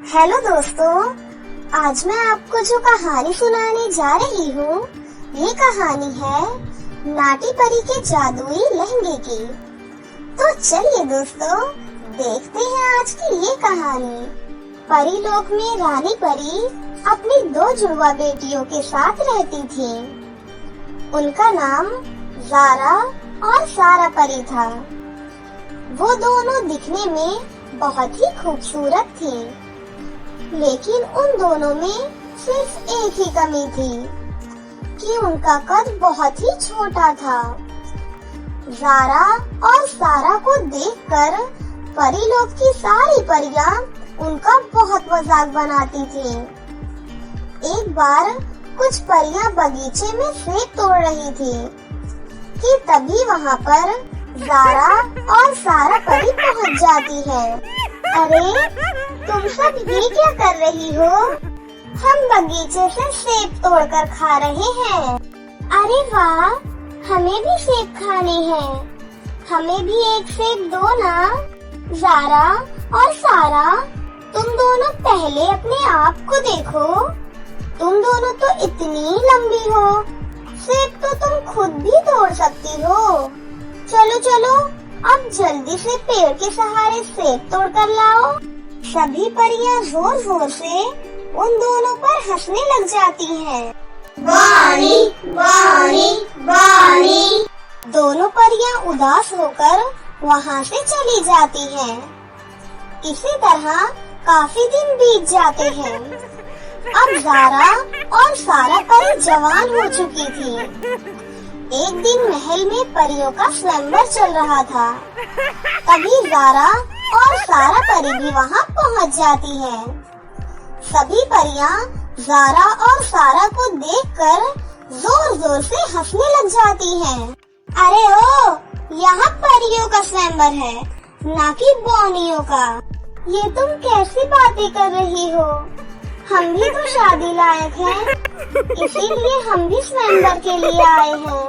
Hello दोस्तों, आज मैं आपको जो कहानी सुनाने जा रही हूँ, ये कहानी है नाटी परी के जादुई लहंगे की। तो चलिए दोस्तों, देखते हैं आज की ये कहानी। परी लोक में रानी परी अपनी 2 जुड़वा बेटियों के साथ रहती थी। उनका नाम ज़ारा और सारा परी था। वो दोनों दिखने में बहुत ही खूबसूरत थी, लेकिन उन दोनों में सिर्फ एक ही कमी थी कि उनका कद बहुत ही छोटा था। ज़ारा और सारा को देखकर परी लोक की सारी परियां उनका बहुत मजाक बनाती थी। एक बार कुछ परियां बगीचे में सेब तोड़ रही थी कि तभी वहाँ पर ज़ारा और सारा परी पहुँच जाती है। अरे, तुम सब ये क्या कर रही हो? हम बगीचे से सेब तोड़कर खा रहे हैं। अरे वाह, हमें भी सेब खाने हैं। हमें भी एक सेब दो ना। ज़ारा और सारा, तुम दोनों पहले अपने आप को देखो। तुम दोनों तो इतनी लंबी हो, सेब तो तुम खुद भी तोड़ सकती हो। चलो चलो, अब जल्दी से पेड़ के सहारे सेब तोड़ कर लाओ। सभी परियां जोर जोर से उन दोनों पर हंसने लग जाती हैं। वाणी वाणी वाणी। दोनों परियां उदास होकर वहाँ से चली जाती हैं। इसी तरह काफी दिन बीत जाते हैं। अब ज़ारा और सारा परी जवान हो चुकी थी। एक दिन महल में परियों का स्वयंवर चल रहा था। तभी ज़ारा और सारा परी भी वहाँ पहुँच जाती है। सभी परियां ज़ारा और सारा को देखकर जोर जोर से हंसने लग जाती हैं। अरे ओ, यहाँ परियों का स्वयंवर है, ना कि बौनियों का। ये तुम कैसी बातें कर रही हो? हम भी तो शादी लायक हैं, इसीलिए हम भी स्वयंवर के लिए आए हैं।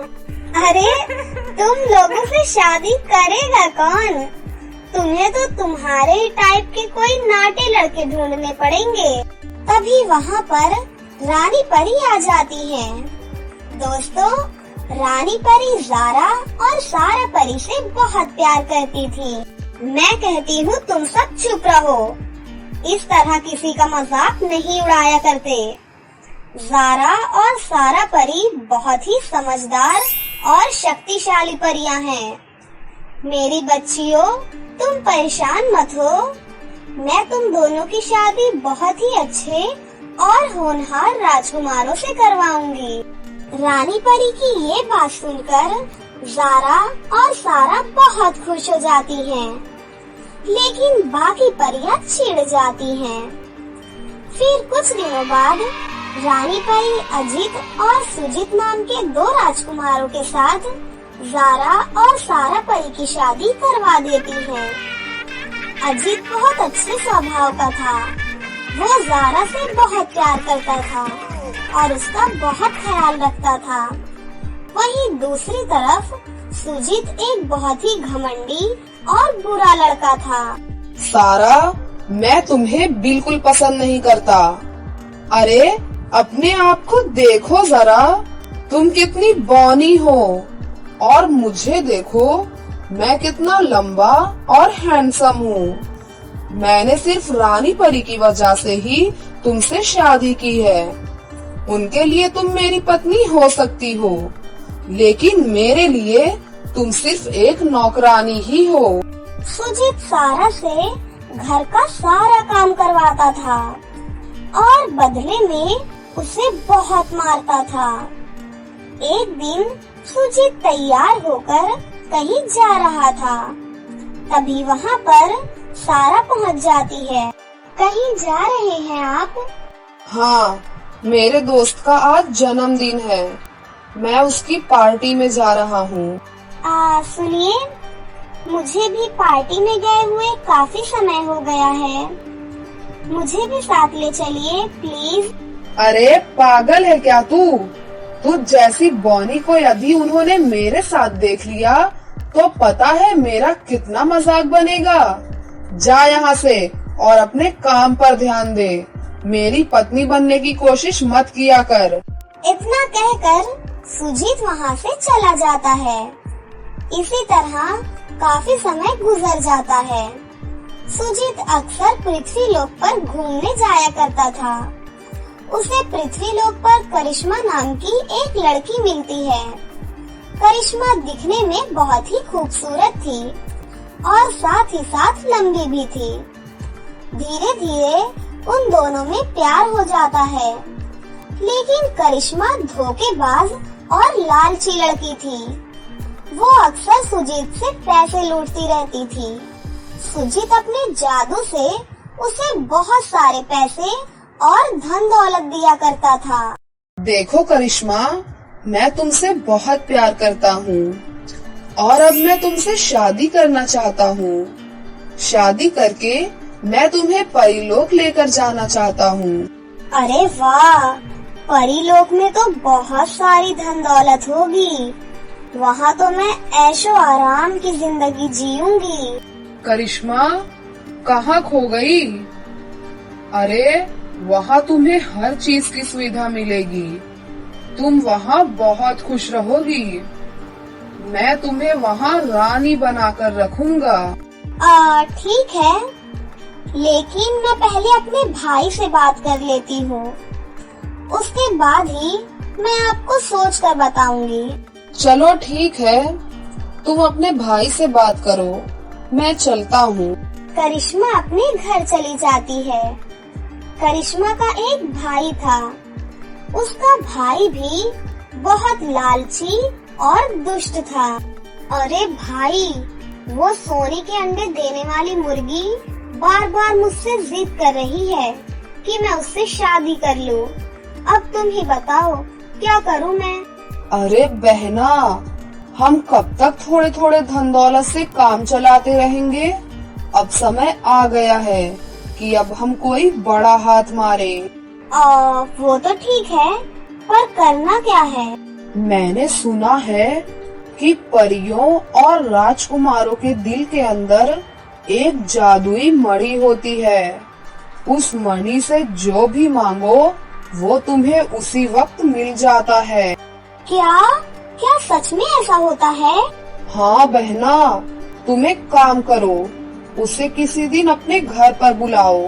अरे, तुम लोगों से शादी करेगा कौन? तुम्हें तो तुम्हारे टाइप के कोई नाटे लड़के ढूंढने पड़ेंगे। तभी वहाँ पर रानी परी आ जाती है। दोस्तों, रानी परी ज़ारा और सारा परी से बहुत प्यार करती थी। मैं कहती हूँ तुम सब चुप रहो, इस तरह किसी का मजाक नहीं उड़ाया करते। ज़ारा और सारा परी बहुत ही समझदार और शक्तिशाली परियां हैं। मेरी बच्चियों, तुम परेशान मत हो। मैं तुम दोनों की शादी बहुत ही अच्छे और होनहार राजकुमारों से करवाऊंगी। रानी परी की ये बात सुनकर ज़ारा और सारा बहुत खुश हो जाती हैं, लेकिन बाकी परियां चिढ़ जाती हैं। फिर कुछ दिनों बाद रानी परी अजित और सुजित नाम के 2 राजकुमारों के साथ ज़ारा और सारा परी की शादी करवा देती है। अजित बहुत अच्छे स्वभाव का था। वो ज़ारा से बहुत प्यार करता था और उसका बहुत ख्याल रखता था। वहीं दूसरी तरफ सुजित एक बहुत ही घमंडी और बुरा लड़का था। सारा, मैं तुम्हें बिल्कुल पसंद नहीं करता। अरे, अपने आप को देखो जरा, तुम कितनी बौनी हो, और मुझे देखो, मैं कितना लंबा और हैंडसम हूँ। मैंने सिर्फ रानी परी की वजह से ही तुमसे शादी की है। उनके लिए तुम मेरी पत्नी हो सकती हो, लेकिन मेरे लिए तुम सिर्फ एक नौकरानी ही हो। सुजित सारा से घर का सारा काम करवाता था और बदले में उसे बहुत मारता था। एक दिन सुजित तैयार होकर कहीं जा रहा था। तभी वहाँ पर सारा पहुँच जाती है। कहीं जा रहे हैं आप? हाँ, मेरे दोस्त का आज जन्मदिन है। मैं उसकी पार्टी में जा रहा हूँ। सुनिए, मुझे भी पार्टी में गए हुए काफी समय हो गया है। मुझे भी साथ ले चलिए प्लीज। अरे, पागल है क्या तू? तुझ जैसी बौनी को यदि उन्होंने मेरे साथ देख लिया तो पता है मेरा कितना मजाक बनेगा। जा यहाँ से और अपने काम पर ध्यान दे। मेरी पत्नी बनने की कोशिश मत किया कर। इतना कहकर सुजीत वहाँ से चला जाता है। इसी तरह काफी समय गुजर जाता है। सुजीत अक्सर पृथ्वीलोक पर घूमने जाया करता था। उसे पृथ्वीलोक पर करिश्मा नाम की एक लड़की मिलती है। करिश्मा दिखने में बहुत ही खूबसूरत थी और साथ ही साथ लंबी भी थी। धीरे धीरे उन दोनों में प्यार हो जाता है, लेकिन करिश्मा धोखेबाज और लालची लड़की थी। वो अक्सर सुजीत से पैसे लूटती रहती थी। सुजीत अपने जादू से उसे बहुत सारे पैसे और धन दौलत दिया करता था। देखो करिश्मा, मैं तुमसे बहुत प्यार करता हूँ और अब मैं तुमसे शादी करना चाहता हूँ। शादी करके मैं तुम्हें परीलोक लेकर जाना चाहता हूँ। अरे वाह, परीलोक में तो बहुत सारी धन दौलत होगी। वहाँ तो मैं ऐशो आराम की जिंदगी जीऊंगी। करिश्मा, कहाँ खो गई? अरे वहाँ तुम्हें हर चीज की सुविधा मिलेगी। तुम वहाँ बहुत खुश रहोगी। मैं तुम्हें वहाँ रानी बनाकर रखूंगा। ठीक है, लेकिन मैं पहले अपने भाई से बात कर लेती हूँ। उसके बाद ही मैं आपको सोच कर बताऊंगी। चलो ठीक है, तुम अपने भाई से बात करो, मैं चलता हूँ। करिश्मा अपने घर चली जाती है। करिश्मा का एक भाई था। उसका भाई भी बहुत लालची और दुष्ट था। अरे भाई, वो सोने के अंडे देने वाली मुर्गी बार बार मुझसे जिद कर रही है कि मैं उससे शादी कर लूं। अब तुम ही बताओ क्या करूं मैं? अरे बहना, हम कब तक थोड़े थोड़े धन दौलत से काम चलाते रहेंगे? अब समय आ गया है कि अब हम कोई बड़ा हाथ मारे। वो तो ठीक है, पर करना क्या है? मैंने सुना है कि परियों और राजकुमारों के दिल के अंदर एक जादुई मणि होती है। उस मणि से जो भी मांगो वो तुम्हें उसी वक्त मिल जाता है। क्या क्या सच में ऐसा होता है? हाँ बहना, तुम एक काम करो, उसे किसी दिन अपने घर पर बुलाओ,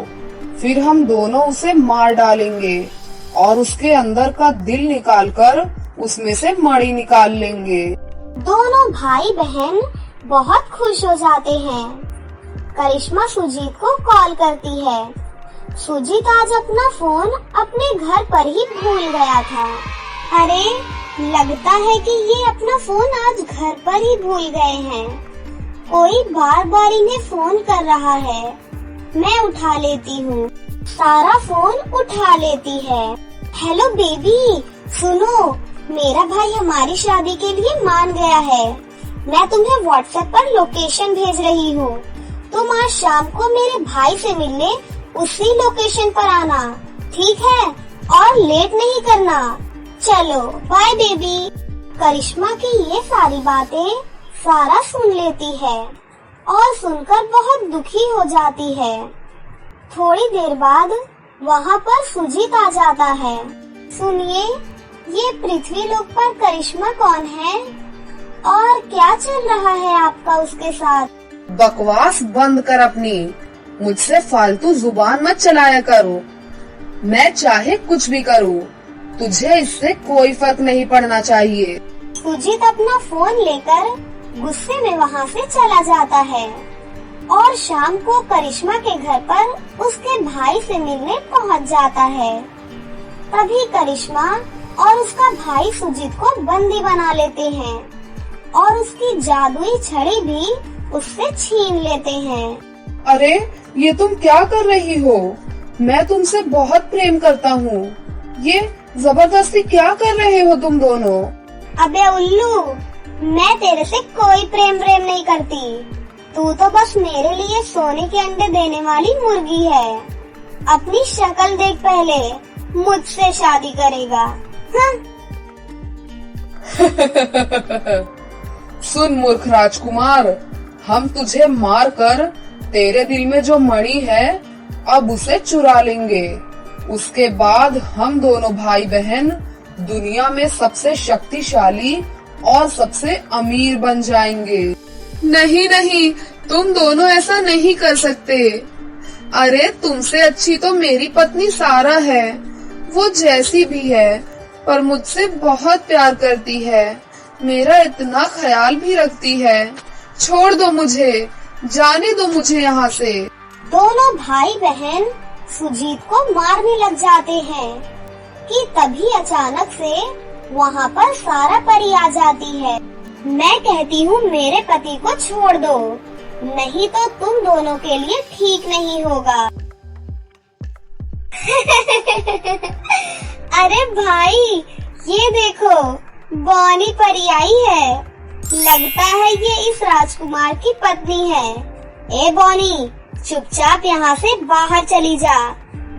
फिर हम दोनों उसे मार डालेंगे और उसके अंदर का दिल निकालकर उसमें से मणि निकाल लेंगे। दोनों भाई बहन बहुत खुश हो जाते हैं। करिश्मा सुजीत को कॉल करती है। सुजीत आज अपना फोन अपने घर पर ही भूल गया था। अरे, लगता है कि ये अपना फोन आज घर पर ही भूल गए हैं। कोई बार बार इन्हें फोन कर रहा है। मैं उठा लेती हूँ। सारा फोन उठा लेती है। हेलो बेबी, सुनो, मेरा भाई हमारी शादी के लिए मान गया है। मैं तुम्हें व्हाट्सएप पर लोकेशन भेज रही हूँ। तुम आज शाम को मेरे भाई से मिलने उसी लोकेशन पर आना, ठीक है? और लेट नहीं करना। चलो बाय बेबी। करिश्मा की ये सारी बातें सारा सुन लेती है और सुनकर बहुत दुखी हो जाती है। थोड़ी देर बाद वहाँ पर सुजीत आ जाता है। सुनिए, ये पृथ्वीलोक पर करिश्मा कौन है और क्या चल रहा है आपका उसके साथ? बकवास बंद कर अपनी, मुझसे फालतू जुबान मत चलाया करो। मैं चाहे कुछ भी करूँ, तुझे इससे कोई फर्क नहीं पड़ना चाहिए। सुजीत अपना फोन लेकर गुस्से में वहाँ से चला जाता है और शाम को करिश्मा के घर पर उसके भाई से मिलने पहुँच जाता है। तभी करिश्मा और उसका भाई सुजीत को बंदी बना लेते हैं और उसकी जादुई छड़ी भी उससे छीन लेते हैं। अरे, ये तुम क्या कर रही हो? मैं तुमसे बहुत प्रेम करता हूँ। ये जबरदस्ती क्या कर रहे हो तुम दोनों? अबे उल्लू, मैं तेरे से कोई प्रेम नहीं करती। तू तो बस मेरे लिए सोने के अंडे देने वाली मुर्गी है। अपनी शक्ल देख पहले, मुझसे शादी करेगा। हाँ? सुन मूर्ख राजकुमार, हम तुझे मार कर तेरे दिल में जो मणि है अब उसे चुरा लेंगे। उसके बाद हम दोनों भाई बहन दुनिया में सबसे शक्तिशाली और सबसे अमीर बन जाएंगे। नहीं नहीं, तुम दोनों ऐसा नहीं कर सकते। अरे तुमसे अच्छी तो मेरी पत्नी सारा है। वो जैसी भी है पर मुझसे बहुत प्यार करती है, मेरा इतना ख्याल भी रखती है। छोड़ दो मुझे, जाने दो मुझे यहाँ से। दोनों भाई बहन सुजीत को मारने लग जाते हैं कि तभी अचानक से वहाँ पर सारा परी आ जाती है। मैं कहती हूँ मेरे पति को छोड़ दो, नहीं तो तुम दोनों के लिए ठीक नहीं होगा। अरे भाई, ये देखो बॉनी परी आई है। लगता है ये इस राजकुमार की पत्नी है। ए बॉनी, चुपचाप यहाँ से बाहर चली जा,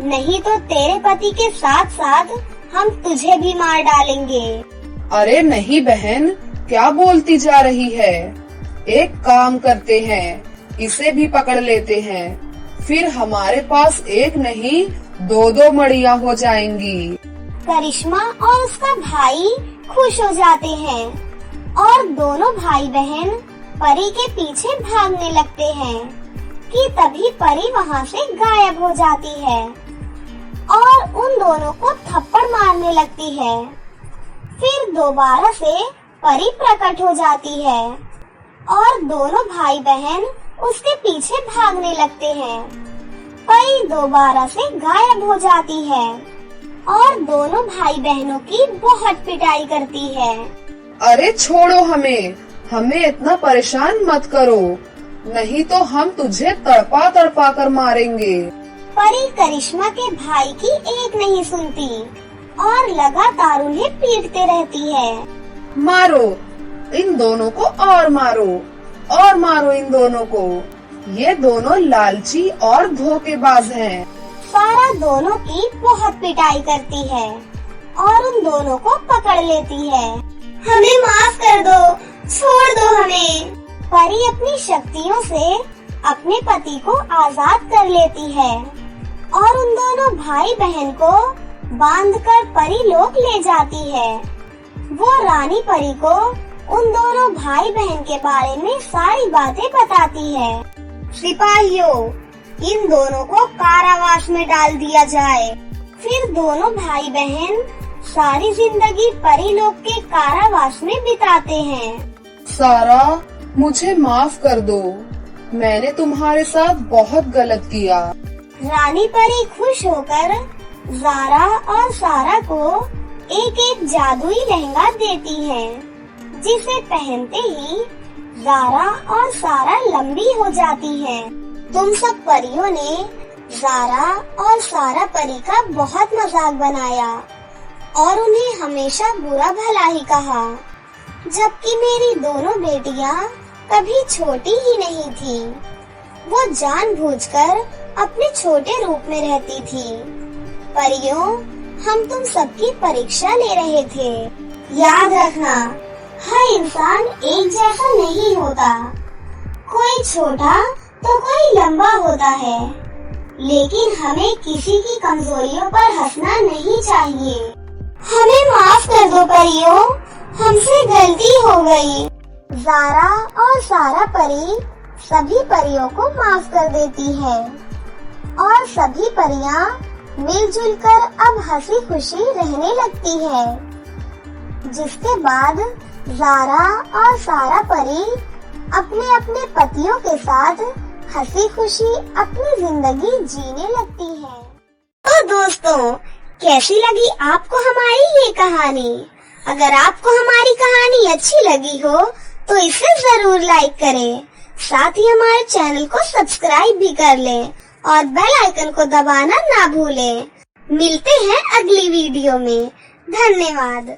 नहीं तो तेरे पति के साथ साथ हम तुझे भी मार डालेंगे। अरे नहीं बहन, क्या बोलती जा रही है। एक काम करते हैं, इसे भी पकड़ लेते हैं, फिर हमारे पास एक नहीं दो दो मड़ियाँ हो जाएंगी। करिश्मा और उसका भाई खुश हो जाते हैं और दोनों भाई बहन परी के पीछे भागने लगते हैं कि तभी परी वहाँ से गायब हो जाती है और उन दोनों को थप्पड़ मारने लगती है। फिर दोबारा से परी प्रकट हो जाती है और दोनों भाई बहन उसके पीछे भागने लगते हैं। परी दोबारा से गायब हो जाती है और दोनों भाई बहनों की बहुत पिटाई करती है। अरे छोड़ो हमें, हमें इतना परेशान मत करो, नहीं तो हम तुझे तड़पा तड़पा कर मारेंगे। परी करिश्मा के भाई की एक नहीं सुनती और लगातार उन्हें पीटते रहती है। मारो इन दोनों को, और मारो और मारो इन दोनों को। ये दोनों लालची और धोखेबाज हैं। सारा दोनों की बहुत पिटाई करती है और उन दोनों को पकड़ लेती है। हमें माफ कर दो, छोड़ दो हमें। परी अपनी शक्तियों से अपने पति को आजाद कर लेती है और उन दोनों भाई बहन को बांधकर परी लोक ले जाती है। वो रानी परी को उन दोनों भाई बहन के बारे में सारी बातें बताती है। सिपाहियों, इन दोनों को कारावास में डाल दिया जाए। फिर दोनों भाई बहन सारी जिंदगी परी लोक के कारावास में बिताते हैं। सारा, मुझे माफ कर दो, मैंने तुम्हारे साथ बहुत गलत किया। रानी परी खुश होकर ज़ारा और सारा को एक एक जादुई लहंगा देती है, जिसे पहनते ही ज़ारा और सारा लंबी हो जाती है। तुम सब परियों ने ज़ारा और सारा परी का बहुत मजाक बनाया और उन्हें हमेशा बुरा भला ही कहा, जबकि मेरी दोनों बेटियां कभी छोटी ही नहीं थी। वो जानबूझकर अपने छोटे रूप में रहती थी। परियों, हम तुम सबकी परीक्षा ले रहे थे। याद रखना, हर इंसान एक जैसा नहीं होता। कोई छोटा तो कोई लंबा होता है, लेकिन हमें किसी की कमजोरियों पर हंसना नहीं चाहिए। हमें माफ कर दो परियों, हमसे गलती हो गई। ज़ारा और सारा परी सभी परियों को माफ कर देती है और सभी परियां मिलजुल कर अब हंसी खुशी रहने लगती है। जिसके बाद ज़ारा और सारा परी अपने अपने पतियों के साथ हंसी खुशी अपनी जिंदगी जीने लगती है। तो दोस्तों, कैसी लगी आपको हमारी ये कहानी? अगर आपको हमारी कहानी अच्छी लगी हो तो इसे जरूर लाइक करें, साथ ही हमारे चैनल को सब्सक्राइब भी कर लें और बेल आइकन को दबाना ना भूलें। मिलते हैं अगली वीडियो में। धन्यवाद।